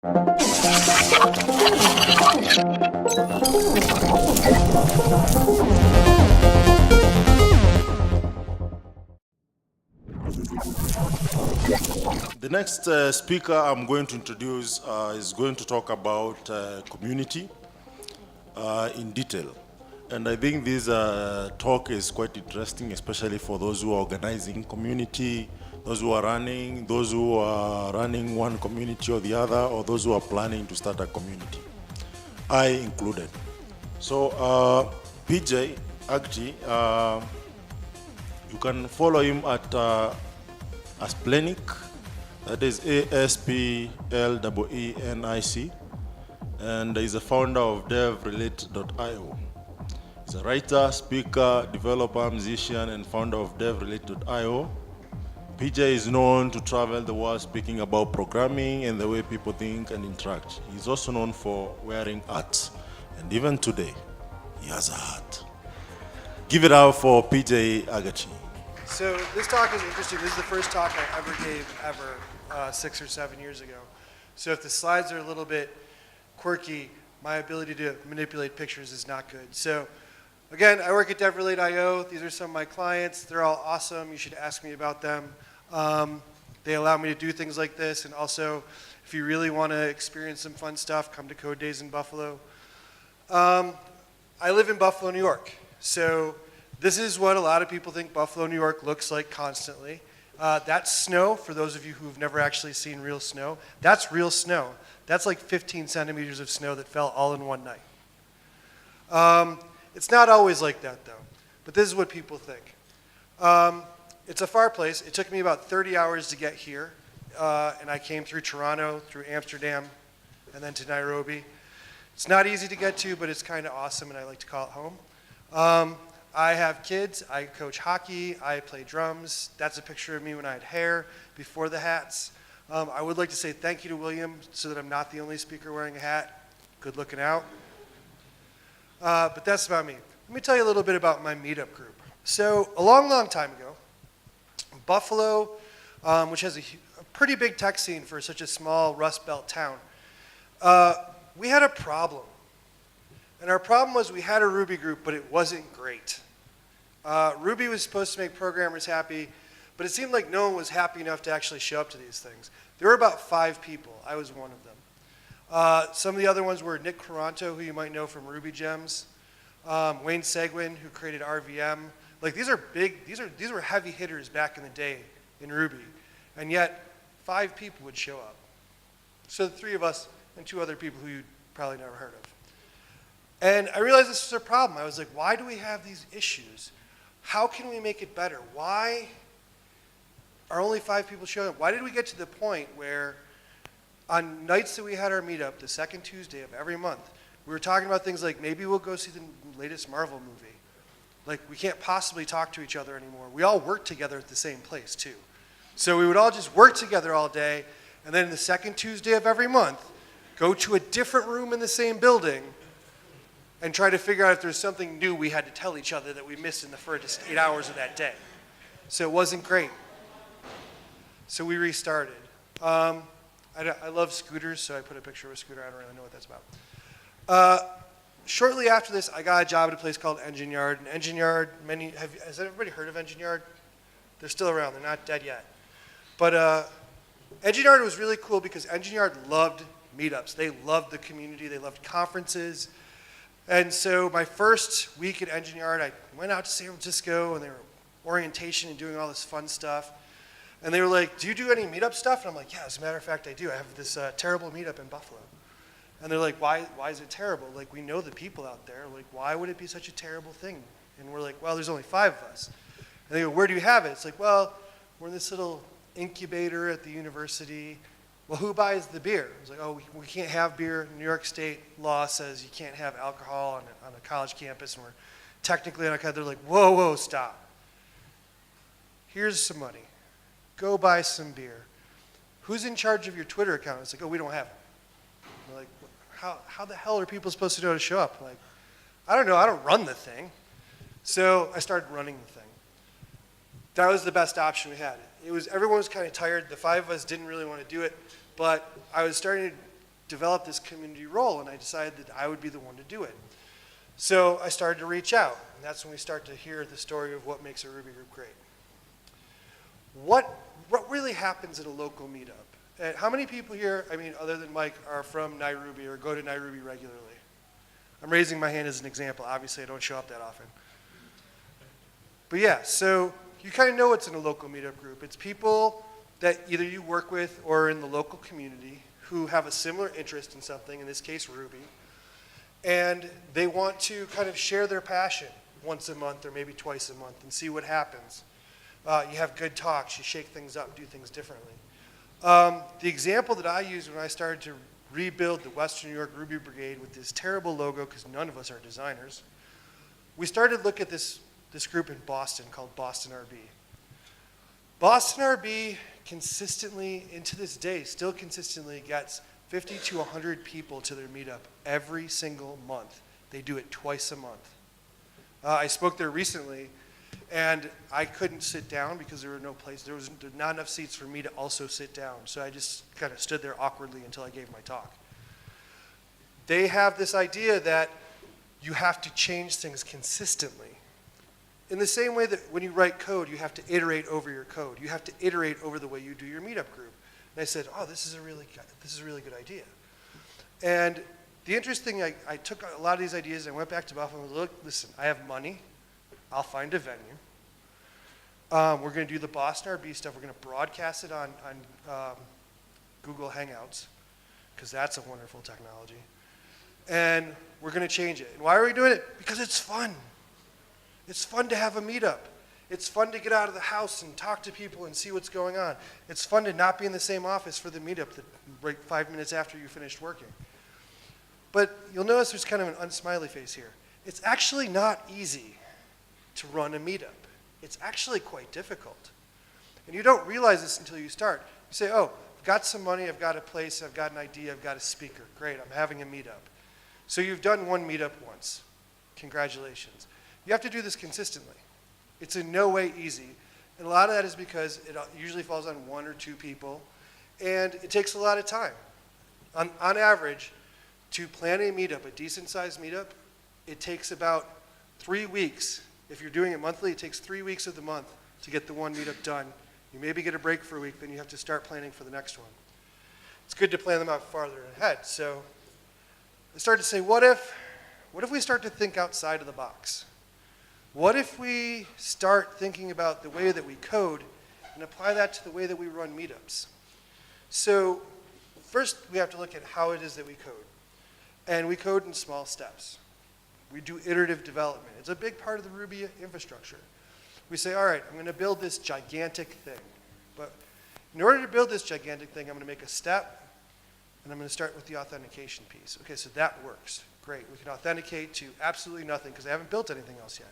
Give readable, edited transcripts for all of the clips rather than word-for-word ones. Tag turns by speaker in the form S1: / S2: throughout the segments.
S1: The next speaker I'm going to introduce is going to talk about community in detail. And I think this talk is quite interesting, especially for those who are organizing community, those who are running one community or the other, or those who are planning to start a community, I included. So PJ HAGERTY, you can follow him at Asplenic, that is ASPLEENIC, and he's a founder of devrelate.io. He's a writer, speaker, developer, musician, and founder of devrelate.io. PJ is known to travel the world speaking about programming and the way people think and interact. He's also known for wearing hats, and even today, he has a hat. Give it up for PJ HAGERTY.
S2: So this talk is interesting. This is the first talk I ever gave 6 or 7 years ago. So if the slides are a little bit quirky, my ability to manipulate pictures is not good. So again, I work at devrelate.io. These are some of my clients. They're all awesome. You should ask me about them. They allow me to do things like this. And also, if you really want to experience some fun stuff, come to Code Days in Buffalo. I live in Buffalo, New York. So this is what a lot of people think Buffalo, New York looks like constantly. That's snow, for those of you who've never actually seen real snow. That's real snow. That's like 15 centimeters of snow that fell all in one night. It's not always like that, though. But this is what people think. It's a far place. It took me about 30 hours to get here. And I came through Toronto, through Amsterdam, and then to Nairobi. It's not easy to get to, but it's kind of awesome, and I like to call it home. I have kids, I coach hockey, I play drums. That's a picture of me when I had hair, before the hats. I would like to say thank you to William so that I'm not the only speaker wearing a hat. Good looking out. But that's about me. Let me tell you a little bit about my meetup group. So a long time ago, Buffalo, which has a pretty big tech scene for such a small Rust Belt town, we had a problem. And our problem was we had a Ruby group, but it wasn't great. Ruby was supposed to make programmers happy, but it seemed like no one was happy enough to actually show up to these things. There were about 5 people. I was one of them. Some of the other ones were Nick Quaranto, who you might know from Ruby Gems, Wayne Seguin, who created RVM. Like these were heavy hitters back in the day in Ruby, and yet 5 people would show up. So the 3 of us and 2 other people who you'd probably never heard of. And I realized this was a problem. I was like, why do we have these issues? How can we make it better? Why are only 5 people showing up? Why did we get to the point where on nights that we had our meetup, the second Tuesday of every month, we were talking about things like maybe we'll go see the latest Marvel movie. Like we can't possibly talk to each other anymore. We all work together at the same place too. So we would all just work together all day, and then the second Tuesday of every month, go to a different room in the same building and try to figure out if there's something new we had to tell each other that we missed in the first 8 hours of that day. So it wasn't great. So we restarted. I love scooters, so I put a picture of a scooter. I don't really know what that's about. Shortly after this, I got a job at a place called Engine Yard. And Engine Yard, has everybody heard of Engine Yard? They're still around. They're not dead yet. But Engine Yard was really cool because Engine Yard loved meetups. They loved the community. They loved conferences. And so my first week at Engine Yard, I went out to San Francisco, and they were orientation and doing all this fun stuff. And they were like, do you do any meetup stuff? And I'm like, yeah, as a matter of fact, I do. I have this terrible meetup in Buffalo. And they're like, why is it terrible? Like, we know the people out there. Like, why would it be such a terrible thing? And we're like, well, there's only 5 of us. And they go, where do you have it? It's like, well, we're in this little incubator at the university. Well, who buys the beer? I was like, oh, we can't have beer. New York State law says you can't have alcohol on a college campus, and we're technically on a college. They're like, whoa, stop. Here's some money. Go buy some beer. Who's in charge of your Twitter account? It's like, oh, we don't have it. They're like, how the hell are people supposed to know to show up? I'm like, I don't know. I don't run the thing. So I started running the thing. That was the best option we had. Everyone was kind of tired. The 5 of us didn't really want to do it. But I was starting to develop this community role, and I decided that I would be the one to do it. So I started to reach out, and that's when we start to hear the story of what makes a Ruby group great. What really happens at a local meetup? And how many people here, I mean, other than Mike, are from Nairobi or go to Nairobi regularly? I'm raising my hand as an example. Obviously, I don't show up that often. But yeah, so you kind of know what's in a local meetup group. It's people that either you work with or are in the local community who have a similar interest in something, in this case Ruby, and they want to kind of share their passion once a month or maybe twice a month and see what happens. You have good talks, you shake things up, do things differently. The example that I used when I started to rebuild the Western New York Ruby Brigade with this terrible logo, because none of us are designers, we started to look at this group in Boston called Boston RB. Boston RB consistently, and to this day, still consistently gets 50 to 100 people to their meetup every single month. They do it twice a month. I spoke there recently, and I couldn't sit down because there were no place. There was not enough seats for me to also sit down. So I just kind of stood there awkwardly until I gave my talk. They have this idea that you have to change things consistently. In the same way that when you write code, you have to iterate over your code. You have to iterate over the way you do your meetup group. And I said, oh, this is a really good idea. And the interesting, I took a lot of these ideas and I went back to Buffalo and look, listen, I have money. I'll find a venue. We're going to do the Boston RB stuff. We're going to broadcast it on Google Hangouts, because that's a wonderful technology. And we're going to change it. And why are we doing it? Because it's fun. It's fun to have a meetup. It's fun to get out of the house and talk to people and see what's going on. It's fun to not be in the same office for the meetup right 5 minutes after you finished working. But you'll notice there's kind of an unsmiley face here. It's actually not easy to run a meetup. It's actually quite difficult. And you don't realize this until you start. You say, oh, I've got some money, I've got a place, I've got an idea, I've got a speaker. Great, I'm having a meetup. So you've done one meetup once. Congratulations. You have to do this consistently. It's in no way easy. And a lot of that is because it usually falls on 1 or 2 people, and it takes a lot of time. On average, to plan a meetup, a decent-sized meetup, it takes about 3 weeks. If you're doing it monthly, it takes 3 weeks of the month to get the one meetup done. You maybe get a break for a week, then you have to start planning for the next one. It's good to plan them out farther ahead. So I started to say, what if we start to think outside of the box? What if we start thinking about the way that we code and apply that to the way that we run meetups? So first, we have to look at how it is that we code. And we code in small steps. We do iterative development. It's a big part of the Ruby infrastructure. We say, all right, I'm going to build this gigantic thing. But in order to build this gigantic thing, I'm going to make a step, and I'm going to start with the authentication piece. Okay, so that works. Great. We can authenticate to absolutely nothing because I haven't built anything else yet.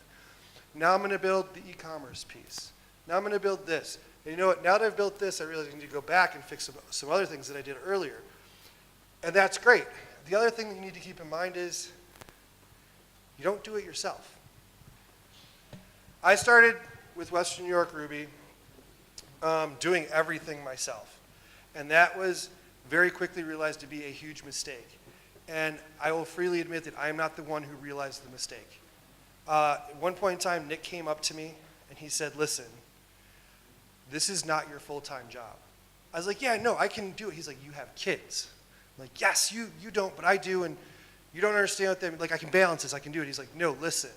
S2: Now I'm going to build the e-commerce piece. Now I'm going to build this. And you know what? Now that I've built this, I realize I need to go back and fix some other things that I did earlier. And that's great. The other thing that you need to keep in mind is you don't do it yourself. I started with Western New York Ruby doing everything myself. And that was very quickly realized to be a huge mistake. And I will freely admit that I am not the one who realized the mistake. At one point in time, Nick came up to me and he said, listen, this is not your full-time job. I was like, yeah, no, I can do it. He's like, you have kids. I'm like, yes, you don't, but I do, and you don't understand what that, like, I can balance this, I can do it. He's like, no, listen,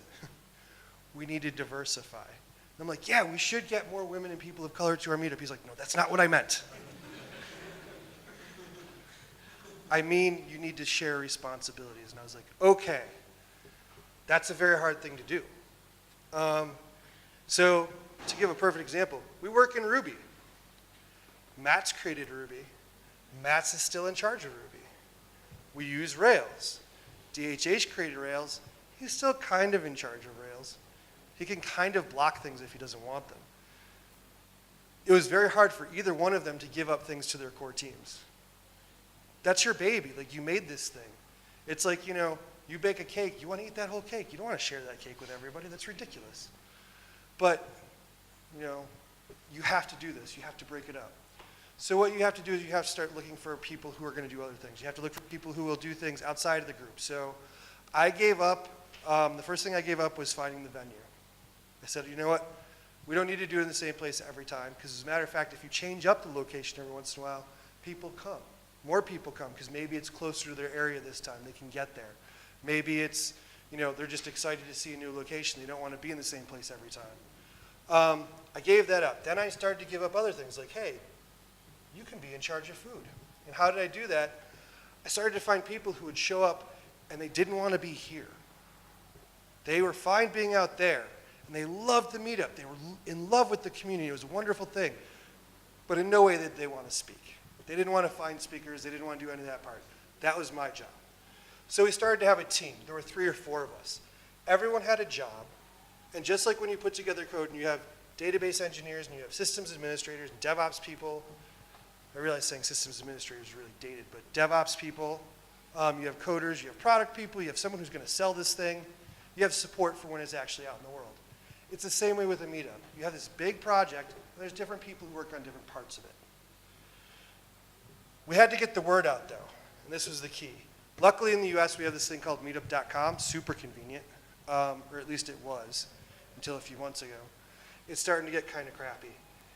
S2: we need to diversify. And I'm like, yeah, we should get more women and people of color to our meetup. He's like, no, that's not what I meant. I mean, you need to share responsibilities. And I was like, okay. That's a very hard thing to do. So to give a perfect example, we work in Ruby. Matt's created Ruby. Matt's is still in charge of Ruby. We use Rails. DHH created Rails. He's still kind of in charge of Rails. He can kind of block things if he doesn't want them. It was very hard for either one of them to give up things to their core teams. That's your baby. Like, you made this thing. It's like, you know, you bake a cake, you want to eat that whole cake. You don't want to share that cake with everybody. That's ridiculous. But, you know, you have to do this. You have to break it up. So what you have to do is you have to start looking for people who are going to do other things. You have to look for people who will do things outside of the group. So I gave up, the first thing I gave up was finding the venue. I said, you know what, we don't need to do it in the same place every time, because as a matter of fact, if you change up the location every once in a while, people come. More people come, because maybe it's closer to their area this time, they can get there. Maybe it's, they're just excited to see a new location, they don't want to be in the same place every time. I gave that up. Then I started to give up other things, like, hey, you can be in charge of food. And how did I do that? I started to find people who would show up and they didn't want to be here. They were fine being out there, and they loved the meetup. They were in love with the community. It was a wonderful thing. But in no way did they want to speak. They didn't want to find speakers. They didn't want to do any of that part. That was my job. So we started to have a team. There were 3 or 4 of us. Everyone had a job. And just like when you put together code and you have database engineers and you have systems administrators and DevOps people, I realize saying systems administrators is really dated, but DevOps people, you have coders, you have product people, you have someone who's going to sell this thing, you have support for when it's actually out in the world. It's the same way with a meetup. You have this big project, and there's different people who work on different parts of it. We had to get the word out, though, and this was the key. Luckily in the US, we have this thing called meetup.com, super convenient, or at least it was until a few months ago. It's starting to get kind of crappy.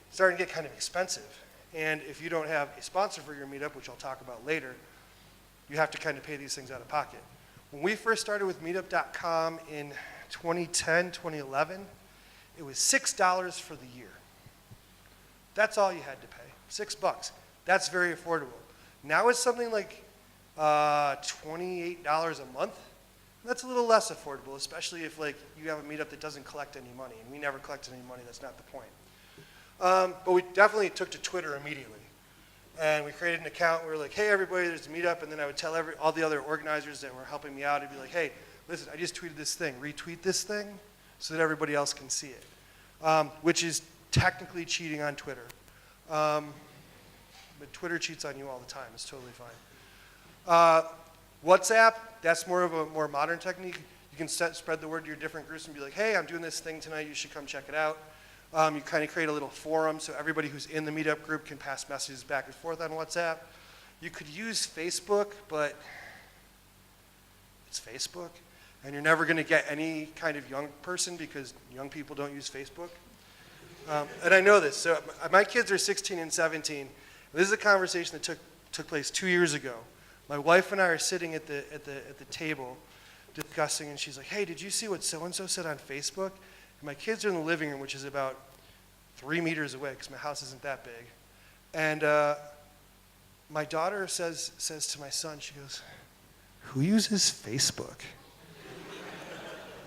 S2: It's starting to get kind of expensive. And if you don't have a sponsor for your meetup, which I'll talk about later, you have to kind of pay these things out of pocket. When we first started with meetup.com in 2010, 2011, it was $6 for the year. That's all you had to pay, $6. That's very affordable. Now it's something like $28 a month. That's a little less affordable, especially if you have a meetup that doesn't collect any money, and we never collected any money. That's not the point. But we definitely took to Twitter immediately. And we created an account. We were like, hey, everybody, there's a meetup. And then I would tell all the other organizers that were helping me out, I'd be like, hey, listen, I just tweeted this thing. Retweet this thing so that everybody else can see it, which is technically cheating on Twitter. But Twitter cheats on you all the time. It's totally fine. WhatsApp, that's more of a more modern technique. You can spread the word to your different groups and be like, hey, I'm doing this thing tonight. You should come check it out. You kind of create a little forum so everybody who's in the meetup group can pass messages back and forth on WhatsApp. You could use Facebook, but it's Facebook. And you're never going to get any kind of young person because young people don't use Facebook. And I know this. So my kids are 16 and 17. This is a conversation that took place 2 years ago. My wife and I are sitting at the table discussing, and she's like, hey, did you see what so-and-so said on Facebook? And my kids are in the living room, which is about 3 meters away because my house isn't that big. And my daughter says to my son, she goes, who uses Facebook?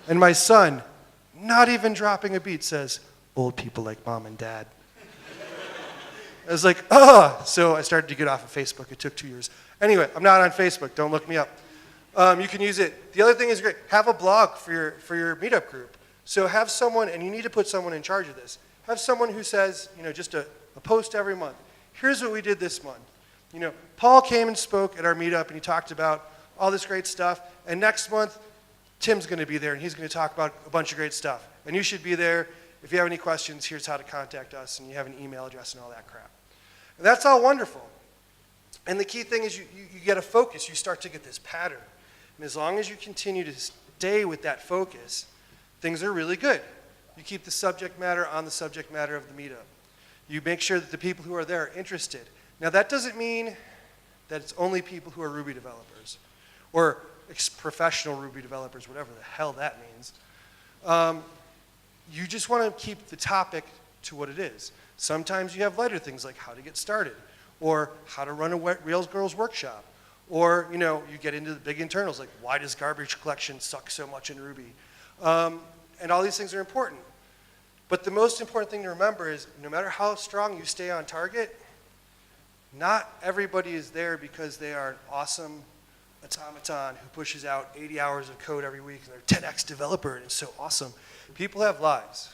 S2: And my son, not even dropping a beat, says, old people like mom and dad. I was like, oh. So I started to get off of Facebook. It took 2 years. Anyway, I'm not on Facebook. Don't look me up. You can use it. The other thing is great. Have a blog for your meetup group. So have someone, and you need to put someone in charge of this. Have someone who says, just a post every month. Here's what we did this month. Paul came and spoke at our meetup, and he talked about all this great stuff. And next month, Tim's going to be there, and he's going to talk about a bunch of great stuff. And you should be there. If you have any questions, here's how to contact us, and you have an email address and all that crap. And that's all wonderful. And the key thing is you get a focus. You start to get this pattern. And as long as you continue to stay with that focus, things are really good. You keep the subject matter on the subject matter of the meetup. You make sure that the people who are there are interested. Now, that doesn't mean that it's only people who are Ruby developers or professional Ruby developers, whatever the hell that means. You just want to keep the topic to what it is. Sometimes you have lighter things like how to get started or how to run a Rails Girls workshop. Or, you get into the big internals like why does garbage collection suck so much in Ruby? And all these things are important. But the most important thing to remember is no matter how strong you stay on target, not everybody is there because they are an awesome automaton who pushes out 80 hours of code every week and they're 10x developer and it's so awesome. People have lives.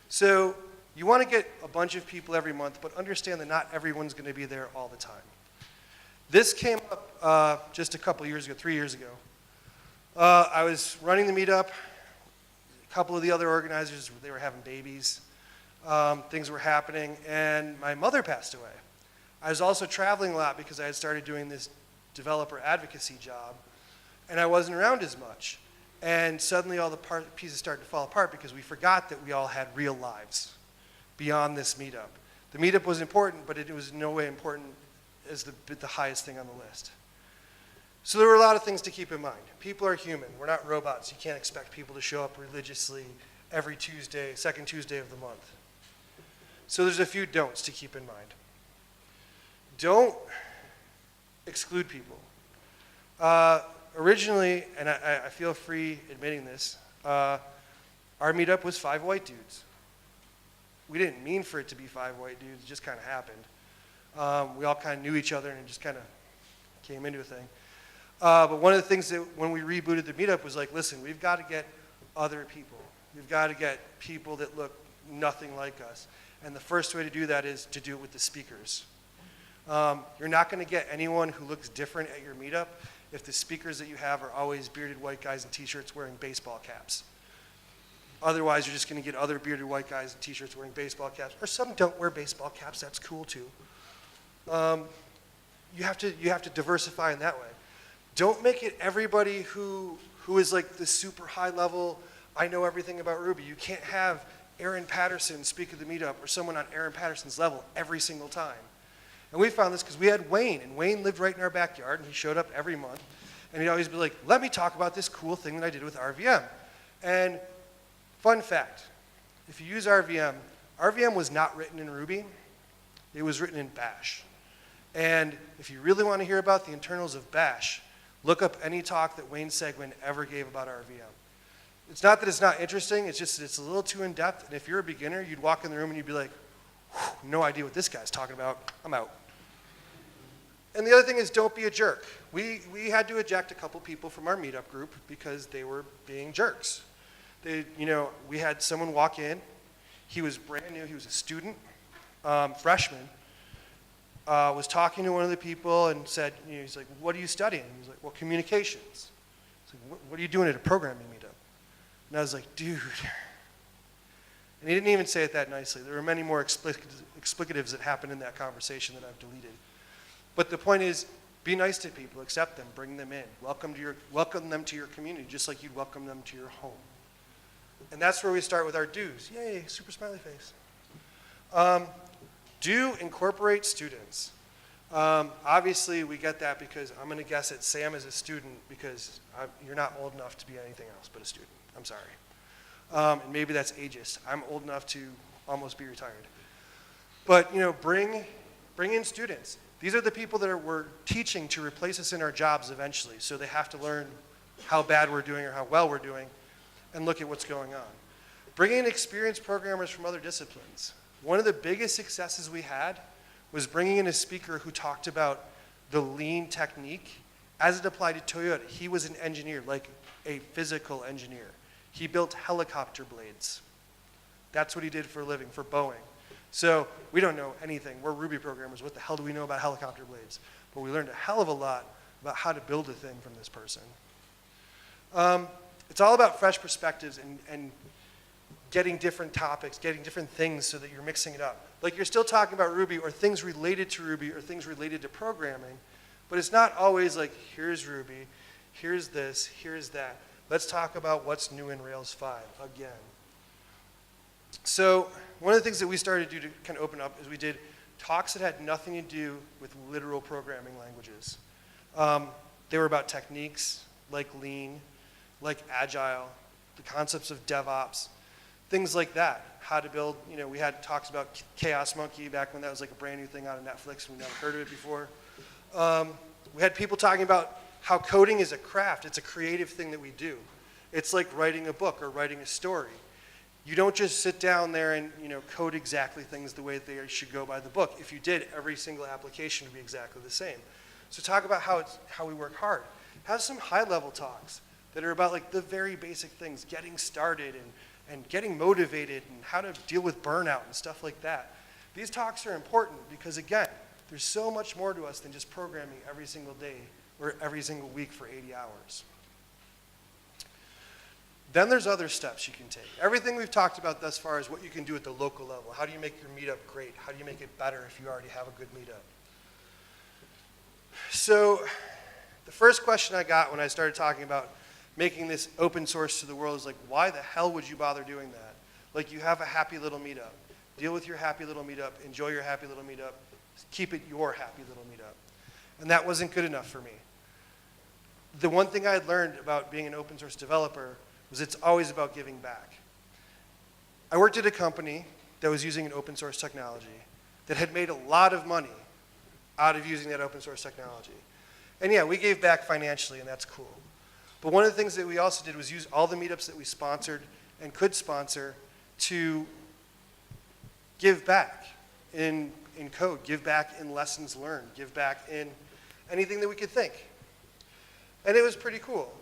S2: So you want to get a bunch of people every month, but understand that not everyone's going to be there all the time. This came up just a couple years ago, 3 years ago. I was running the meetup. A couple of the other organizers, they were having babies. Things were happening, and my mother passed away. I was also traveling a lot because I had started doing this developer advocacy job, and I wasn't around as much. And suddenly all the pieces started to fall apart because we forgot that we all had real lives beyond this meetup. The meetup was important, but it was in no way important as the highest thing on the list. So there were a lot of things to keep in mind. People are human. We're not robots. You can't expect people to show up religiously every Tuesday, second Tuesday of the month. So there's a few don'ts to keep in mind. Don't exclude people. Originally, and I feel free admitting this, our meetup was 5 white dudes. We didn't mean for it to be 5 white dudes, it just kind of happened. We all kind of knew each other and it just kind of came into a thing. But one of the things that when we rebooted the meetup was like, listen, we've got to get other people. We've got to get people that look nothing like us. And the first way to do that is to do it with the speakers. You're not going to get anyone who looks different at your meetup if the speakers that you have are always bearded white guys in t-shirts wearing baseball caps. Otherwise, you're just going to get other bearded white guys in t-shirts wearing baseball caps. Or some don't wear baseball caps, that's cool too. You have to diversify in that way. Don't make it everybody who is like the super high level, I know everything about Ruby. You can't have Aaron Patterson speak at the meetup or someone on Aaron Patterson's level every single time. And we found this because we had Wayne, and Wayne lived right in our backyard, and he showed up every month. And he'd always be like, let me talk about this cool thing that I did with RVM. And fun fact, if you use RVM, RVM was not written in Ruby. It was written in Bash. And if you really want to hear about the internals of Bash, look up any talk that Wayne Segwin ever gave about RVM. It's not that it's not interesting, it's just that it's a little too in-depth, and if you're a beginner, you'd walk in the room and you'd be like, no idea what this guy's talking about, I'm out. And the other thing is don't be a jerk. We had to eject a couple people from our meetup group because they were being jerks. We had someone walk in, he was brand new, he was a student, freshman, was talking to one of the people and said, he's like, what are you studying? He's like, well, communications. He's like, what are you doing at a programming meetup? And I was like, dude. And he didn't even say it that nicely. There were many more explicatives that happened in that conversation that I've deleted. But the point is, be nice to people, accept them, bring them in, welcome them to your community, just like you'd welcome them to your home. And that's where we start with our do's. Yay, super smiley face. Do incorporate students. Obviously, we get that because I'm going to guess that Sam is a student because you're not old enough to be anything else but a student. I'm sorry. And maybe that's ageist. I'm old enough to almost be retired. But bring in students. These are the people that we're teaching to replace us in our jobs eventually. So they have to learn how bad we're doing or how well we're doing and look at what's going on. Bring in experienced programmers from other disciplines. One of the biggest successes we had was bringing in a speaker who talked about the lean technique as it applied to Toyota. He was an engineer, like a physical engineer. He built helicopter blades. That's what he did for a living, for Boeing. So we don't know anything. We're Ruby programmers. What the hell do we know about helicopter blades? But we learned a hell of a lot about how to build a thing from this person. It's all about fresh perspectives and getting different topics, getting different things so that you're mixing it up. Like you're still talking about Ruby or things related to Ruby or things related to programming, but it's not always like, here's Ruby, here's this, here's that. Let's talk about what's new in Rails 5 again. So one of the things that we started to do to kind of open up is we did talks that had nothing to do with literal programming languages. They were about techniques like lean, like agile, the concepts of DevOps, things like that. How to build, we had talks about Chaos Monkey back when that was like a brand new thing out of Netflix and we never heard of it before. We had people talking about how coding is a craft. It's a creative thing that we do. It's like writing a book or writing a story. You don't just sit down there and code exactly things the way they should go by the book. If you did, every single application would be exactly the same. So talk about how we work hard. Have some high-level talks that are about like the very basic things, getting started and getting motivated and how to deal with burnout and stuff like that. These talks are important because, again, there's so much more to us than just programming every single day or every single week for 80 hours. Then there's other steps you can take. Everything we've talked about thus far is what you can do at the local level. How do you make your meetup great? How do you make it better if you already have a good meetup? So the first question I got when I started talking about making this open source to the world is like, why the hell would you bother doing that? Like, you have a happy little meetup. Deal with your happy little meetup. Enjoy your happy little meetup. Keep it your happy little meetup. And that wasn't good enough for me. The one thing I had learned about being an open source developer was it's always about giving back. I worked at a company that was using an open source technology that had made a lot of money out of using that open source technology. And yeah, we gave back financially, and that's cool. But one of the things that we also did was use all the meetups that we sponsored and could sponsor to give back in code, give back in lessons learned, give back in anything that we could think. And it was pretty cool.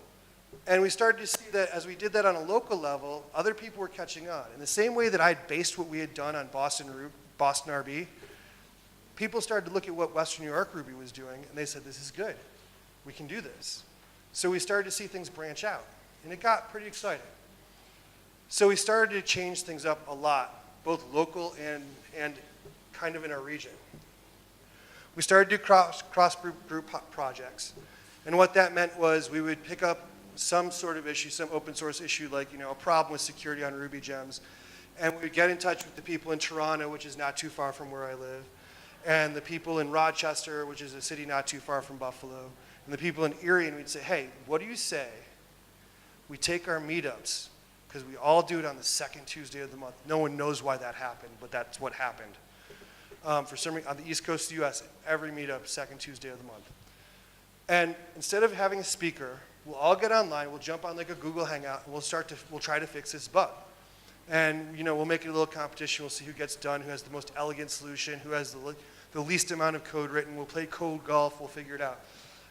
S2: And we started to see that as we did that on a local level, other people were catching on. In the same way that I had based what we had done on Boston RB, people started to look at what Western New York Ruby was doing, and they said, this is good. We can do this. So we started to see things branch out, and it got pretty exciting. So we started to change things up a lot, both local and kind of in our region. We started to do cross-group projects. And what that meant was we would pick up some sort of issue, some open source issue, like a problem with security on Ruby gems. And we would get in touch with the people in Toronto, which is not too far from where I live, and the people in Rochester, which is a city not too far from Buffalo, and the people in Erie, and we'd say, hey, what do you say we take our meetups, because we all do it on the second Tuesday of the month. No one knows why that happened, but that's what happened. For some reason, on the East Coast of the US, every meetup, second Tuesday of the month. And instead of having a speaker, we'll all get online, we'll jump on like a Google Hangout, and we'll try to fix this bug. And we'll make it a little competition, we'll see who gets done, who has the most elegant solution, who has the least amount of code written, we'll play code golf, we'll figure it out.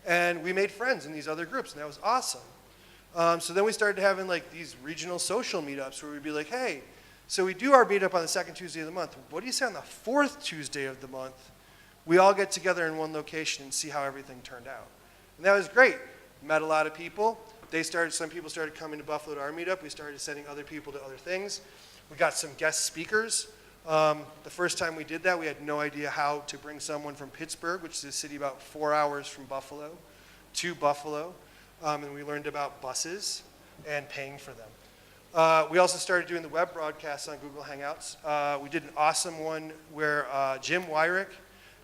S2: And we made friends in these other groups, and that was awesome. So then we started having like these regional social meetups where we'd be like, hey, so we do our meetup on the second Tuesday of the month. What do you say on the fourth Tuesday of the month? We all get together in one location and see how everything turned out. And that was great. Met a lot of people. Some people started coming to Buffalo to our meetup. We started sending other people to other things. We got some guest speakers. The first time we did that, we had no idea how to bring someone from Pittsburgh, which is a city about 4 hours from Buffalo, to Buffalo. And we learned about buses and paying for them. We also started doing the web broadcasts on Google Hangouts. We did an awesome one where Jim Wyrick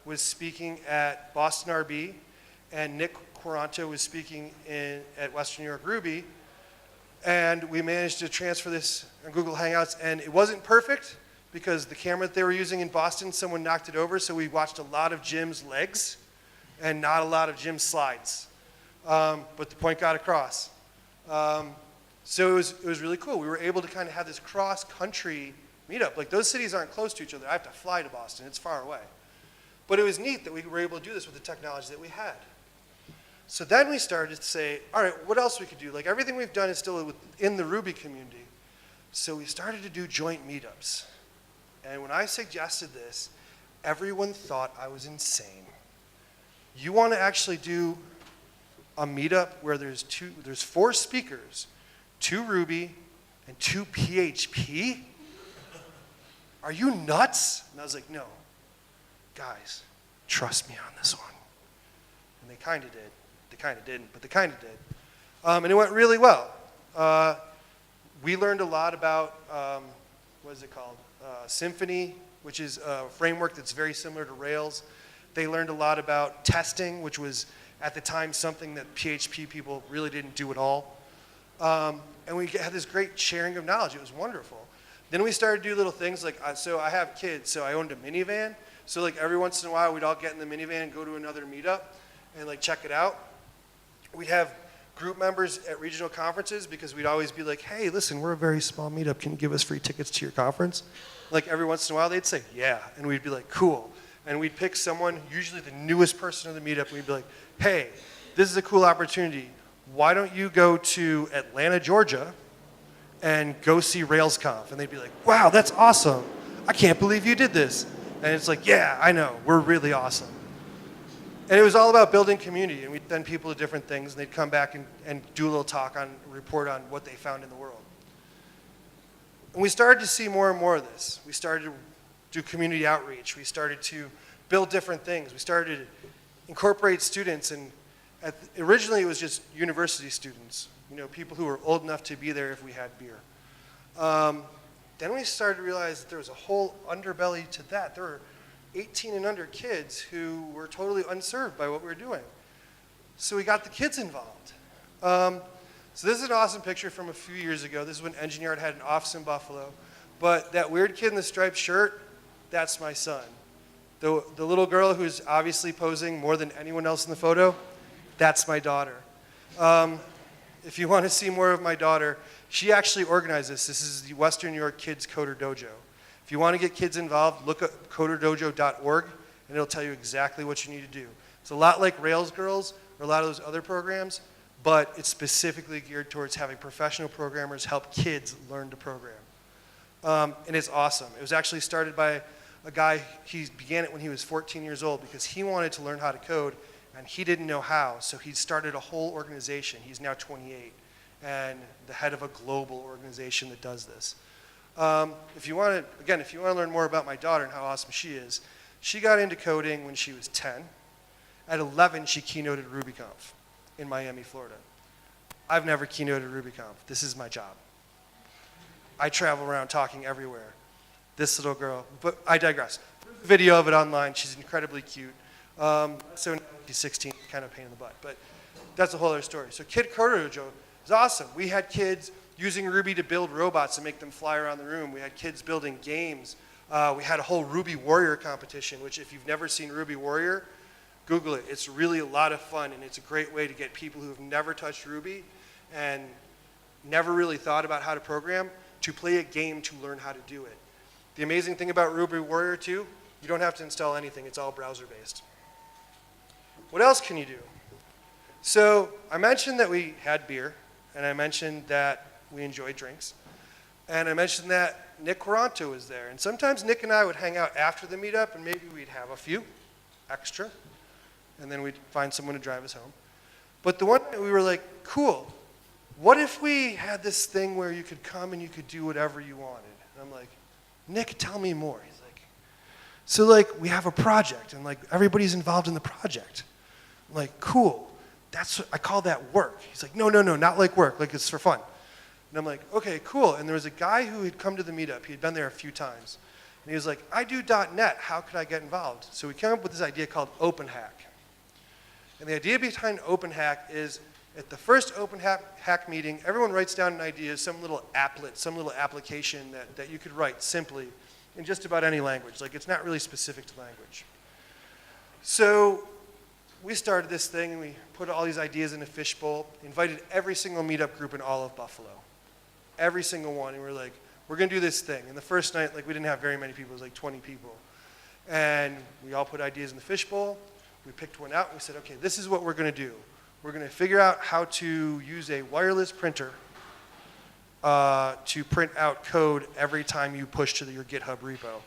S2: was speaking at Boston RB, and Nick Quaranto was speaking at Western New York Ruby. And we managed to transfer this on Google Hangouts, and it wasn't perfect because the camera that they were using in Boston, someone knocked it over, so we watched a lot of Jim's legs and not a lot of Jim's slides. But the point got across. So it was really cool. We were able to kind of have this cross-country meetup. Like, those cities aren't close to each other. I have to fly to Boston. It's far away. But it was neat that we were able to do this with the technology that we had. So then we started to say, all right, what else we could do? Like, everything we've done is still within the Ruby community. So we started to do joint meetups. And when I suggested this, everyone thought I was insane. You want to actually do a meetup where there's 4 speakers, 2 Ruby and 2 PHP? Are you nuts? And I was like, no, guys, trust me on this one. And they kind of did. They kind of didn't, but they kind of did. And it went really well. We learned a lot about, what is it called? Symfony, which is a framework that's very similar to Rails. They learned a lot about testing, which was at the time something that PHP people really didn't do at all. And we had this great sharing of knowledge. It was wonderful. Then we started to do little things like, so I have kids, so I owned a minivan. So like every once in a while, we'd all get in the minivan and go to another meetup and like check it out. We'd have group members at regional conferences because we'd always be like, hey, listen, we're a very small meetup. Can you give us free tickets to your conference? Like every once in a while, they'd say, yeah. And we'd be like, cool. And we'd pick someone, usually the newest person in the meetup, and we'd be like, hey, this is a cool opportunity. Why don't you go to Atlanta, Georgia, and go see RailsConf? And they'd be like, wow, that's awesome. I can't believe you did this. And it's like, yeah, I know, we're really awesome. And it was all about building community, and we'd send people to different things, and they'd come back and do a little talk report on what they found in the world. And we started to see more and more of this. We started to do community outreach. We started to build different things. We started to incorporate students, and originally it was just university students, people who were old enough to be there if we had beer. Then we started to realize that there was a whole underbelly to that. There were 18 and under kids who were totally unserved by what we were doing. So we got the kids involved. So this is an awesome picture from a few years ago. This is when Engineer had an office in Buffalo. But that weird kid in the striped shirt, that's my son. The little girl who's obviously posing more than anyone else in the photo, that's my daughter. If you want to see more of my daughter, she actually organized this. This is the Western New York Kids Coder Dojo. If you want to get kids involved, look at coderdojo.org, and it'll tell you exactly what you need to do. It's a lot like Rails Girls or a lot of those other programs, but it's specifically geared towards having professional programmers help kids learn to program. And it's awesome. It was actually started by a guy, he began it when he was 14 years old because he wanted to learn how to code, and he didn't know how, so he started a whole organization. He's now 28 and the head of a global organization that does this. If you want to learn more about my daughter and how awesome she is, she got into coding when she was 10. At 11, she keynoted RubyConf in Miami, Florida. I've never keynoted RubyConf. This is my job. I travel around talking everywhere. This little girl, but I digress. There's a video of it online. She's incredibly cute. So she's 16, kind of a pain in the butt, but that's a whole other story. So Kid Coderdojo is awesome. We had kids using Ruby to build robots and make them fly around the room. We had kids building games. We had a whole Ruby Warrior competition, which if you've never seen Ruby Warrior, Google it. It's really a lot of fun, and it's a great way to get people who have never touched Ruby and never really thought about how to program to play a game to learn how to do it. The amazing thing about Ruby Warrior 2, you don't have to install anything. It's all browser-based. What else can you do? So I mentioned that we had beer, and I mentioned that we enjoyed drinks, and I mentioned that Nick Quaranto was there. And sometimes Nick and I would hang out after the meetup, and maybe we'd have a few extra, and then we'd find someone to drive us home. But the one night we were like, cool, what if we had this thing where you could come and you could do whatever you wanted? And I'm like, Nick, tell me more. He's like, so like we have a project, and like everybody's involved in the project. I'm like, cool. I call that work. He's like, no, not like work, like it's for fun. And I'm like, okay, cool. And there was a guy who had come to the meetup. He had been there a few times. And he was like, I do .NET. How could I get involved? So we came up with this idea called OpenHack. And the idea behind OpenHack is at the first OpenHack meeting, everyone writes down an idea, some little applet, some little application that you could write simply in just about any language. Like it's not really specific to language. So we started this thing, and we put all these ideas in a fishbowl, invited every single meetup group in all of Buffalo. Every single one. And we were like, we're going to do this thing. And the first night, like we didn't have very many people. It was like 20 people. And we all put ideas in the fishbowl. We picked one out, and we said, okay, this is what we're going to do. We're going to figure out how to use a wireless printer to print out code every time you push to your GitHub repo.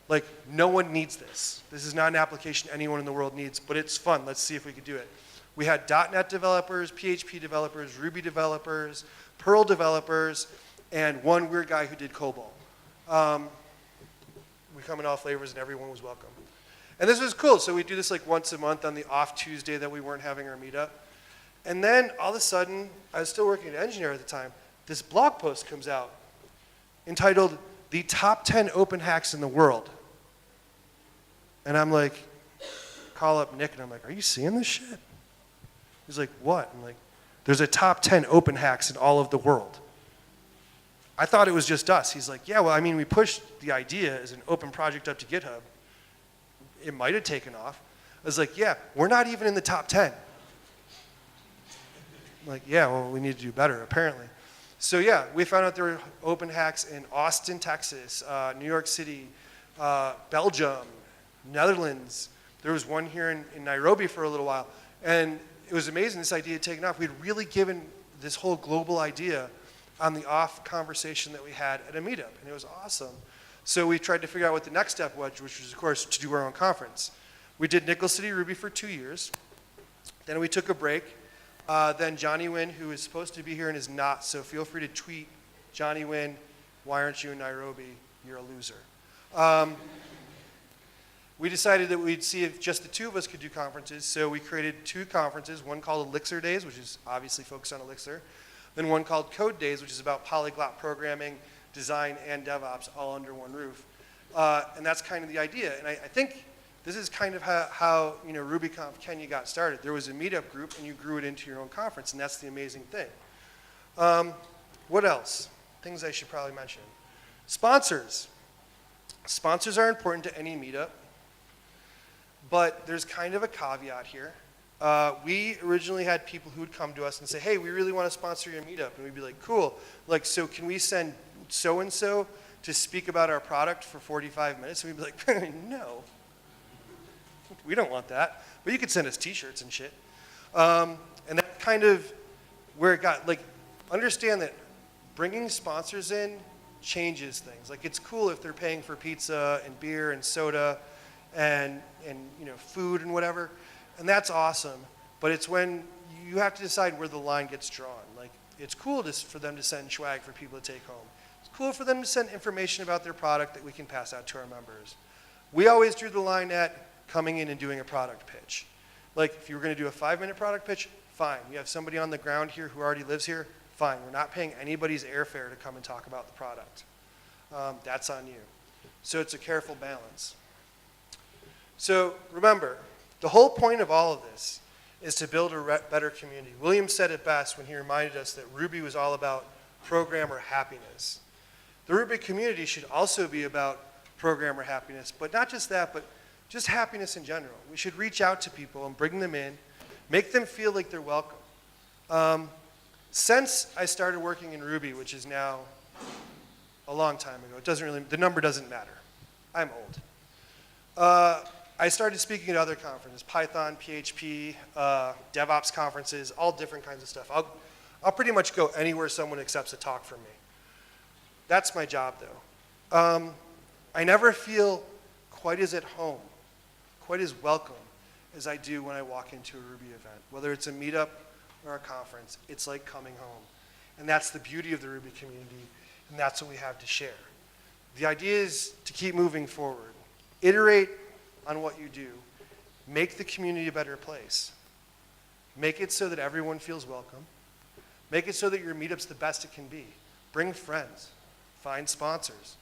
S2: Like, no one needs this. This is not an application anyone in the world needs, but it's fun. Let's see if we could do it. We had .NET developers, PHP developers, Ruby developers, Perl developers, and one weird guy who did COBOL. We come in all flavors, and everyone was welcome. And this was cool. So we do this like once a month on the off Tuesday that we weren't having our meetup. And then all of a sudden, I was still working at Engineer at the time, this blog post comes out entitled, "The Top 10 Open Hacks in the World." And I'm like, call up Nick, and I'm like, are you seeing this shit? He's like, what? I'm like, there's a top 10 open hacks in all of the world. I thought it was just us. He's like, yeah, well, I mean, we pushed the idea as an open project up to GitHub. It might have taken off. I was like, yeah, we're not even in the top 10. I'm like, yeah, well, we need to do better, apparently. So yeah, we found out there were open hacks in Austin, Texas, New York City, Belgium, Netherlands. There was one here in Nairobi for a little while. And it was amazing, this idea had taken off. We'd really given this whole global idea on the off conversation that we had at a meetup, and it was awesome. So we tried to figure out what the next step was, which was, of course, to do our own conference. We did Nickel City Ruby for 2 years. Then we took a break. Then Johnny Wynn, who is supposed to be here and is not, so feel free to tweet Johnny Wynn Why aren't you in Nairobi? You're a loser. We decided that we'd see if just the two of us could do conferences, so we created 2 conferences, one called Elixir Days, which is obviously focused on Elixir, then one called Code Days, which is about polyglot programming, design, and DevOps all under one roof. And that's kind of the idea. And I think this is kind of how RubyConf Kenya got started. There was a meetup group, and you grew it into your own conference, and that's the amazing thing. What else? Things I should probably mention. Sponsors. Sponsors are important to any meetup, but there's kind of a caveat here. We originally had people who would come to us and say, hey, we really want to sponsor your meetup. And we'd be like, cool. Like, so can we send so-and-so to speak about our product for 45 minutes? And we'd be like, no. We don't want that. But you could send us t-shirts and shit. And that's kind of where it got, like, understand that bringing sponsors in changes things. Like, it's cool if they're paying for pizza and beer and soda and food and whatever, and that's awesome. But it's when you have to decide where the line gets drawn. Like, it's cool for them to send swag for people to take home. It's cool for them to send information about their product that we can pass out to our members. We always drew the line at coming in and doing a product pitch. Like, if you were going to do a 5-minute product pitch, fine. You have somebody on the ground here who already lives here, fine. We're not paying anybody's airfare to come and talk about the product. That's on you. So it's a careful balance. So remember, the whole point of all of this is to build a better community. William said it best when he reminded us that Ruby was all about programmer happiness. The Ruby community should also be about programmer happiness, but not just that, but just happiness in general. We should reach out to people and bring them in, make them feel like they're welcome. Since I started working in Ruby, which is now a long time ago, the number doesn't matter. I'm old. I started speaking at other conferences, Python, PHP, DevOps conferences, all different kinds of stuff. I'll pretty much go anywhere someone accepts a talk from me. That's my job, though. I never feel quite as at home, quite as welcome as I do when I walk into a Ruby event. Whether it's a meetup or a conference, it's like coming home. And that's the beauty of the Ruby community, and that's what we have to share. The idea is to keep moving forward. Iterate on what you do. Make the community a better place. Make it so that everyone feels welcome. Make it so that your meetup's the best it can be. Bring friends. Find sponsors.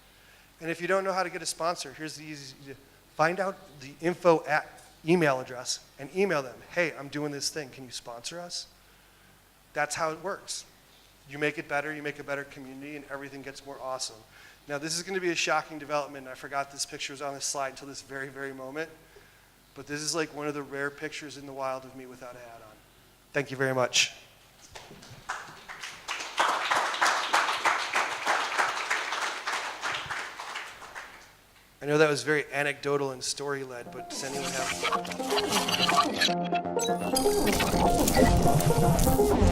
S2: And if you don't know how to get a sponsor, here's the easy, find out the info at email address and email them. Hey, I'm doing this thing. Can you sponsor us? That's how it works. You make it better, you make a better community, and everything gets more awesome. Now, this is going to be a shocking development. I forgot this picture was on this slide until this very, very moment. But this is like one of the rare pictures in the wild of me without a hat on. Thank you very much. I know that was very anecdotal and story-led, but does anyone have...